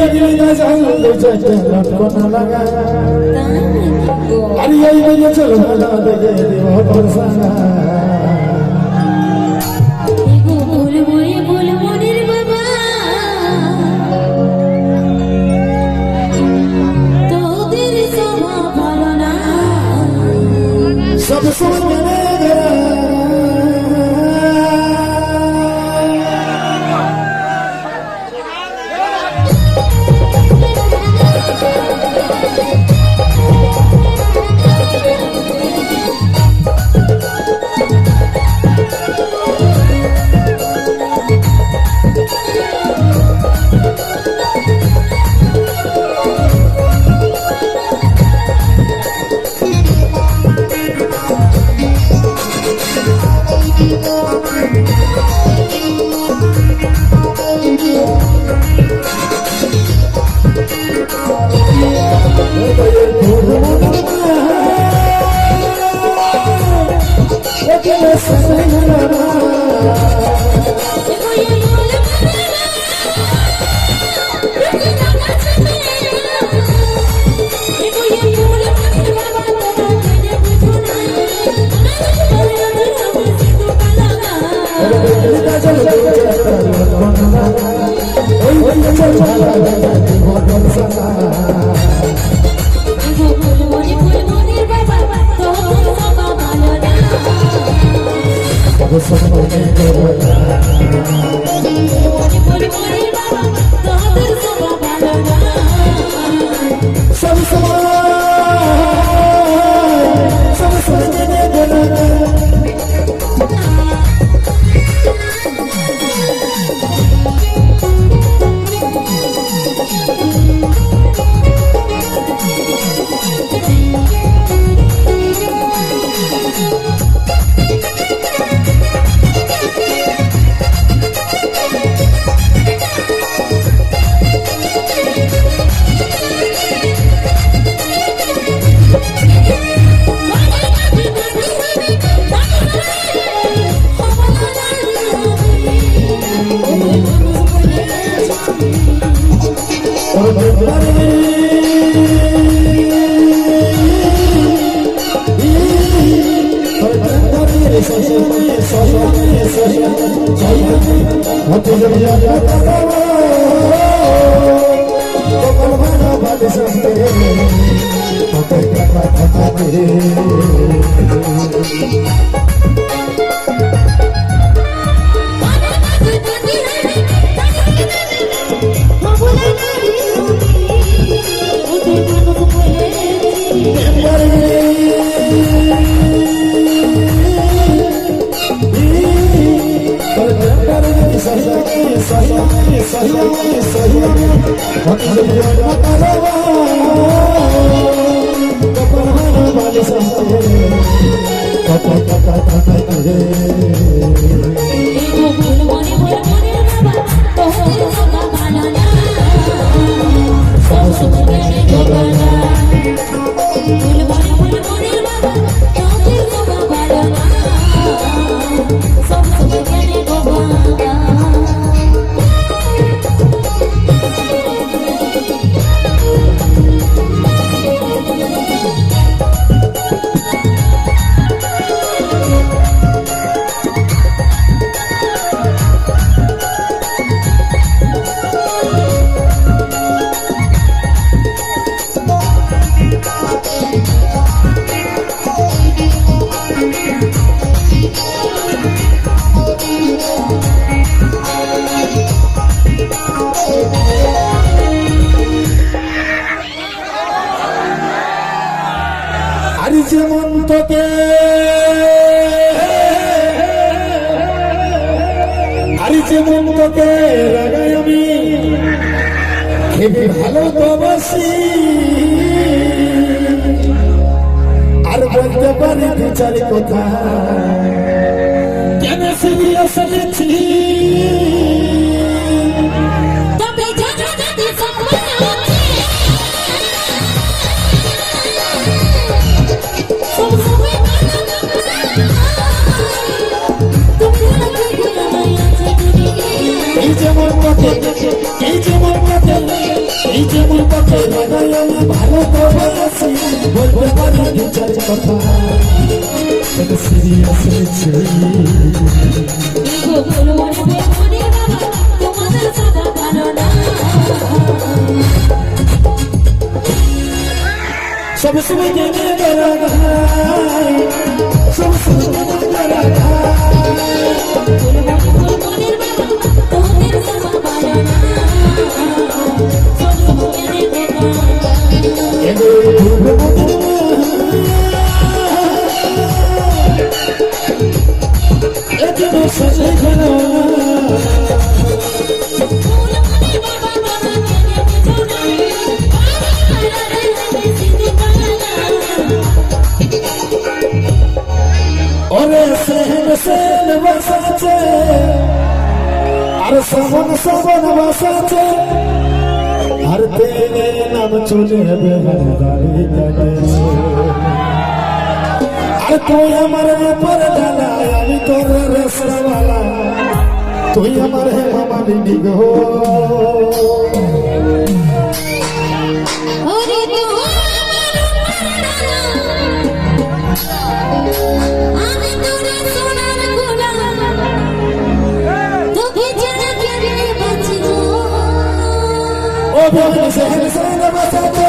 दिल का जान ले जाए लटको न लगा अरे ये चलो ना दे दीवा बरसाना एगो बोल मोरे बाबा তোদের সভা ভালো না सब सोचने ভালো তো বাসি আর বলতে পারি দু চার কথা কেন সিরিয়াস নিচ্ছি এই যেমন তোকে বানাই আমি ভালো তো বাসি বলতে পারি দু চার কথা এটা সিরিয়াসলি চাই এগো ফুলমণি বেগুনি বাবা তোমাদের সাদা ভালো না সব সময় জেনে বেড়া গাই সব সময় জেনে বেড়া গাই ফুলমণির বাবা তোমাদের সাদা ভালো না সব সময় দেখো এগো ঘুরবে এদিকে সাজে ঘনা ফুলমণি বাবা বাবা কেনে বুঝো না ওরে সেন সেন বসাছে আর সবন সবন বসাছে আর তেরে নাম চলে বেহারি কাটেছে আর তুই আমার উপর ঢালাই আমি তোর রসওয়ালা তুই আমার হে মামালি গো ওরে তো আমার পারানা আমি তোরে সোনার গোলাম তোকে ছাড়া কেনে বাঁচি গো ও বেহারি সেন সেন বসাছে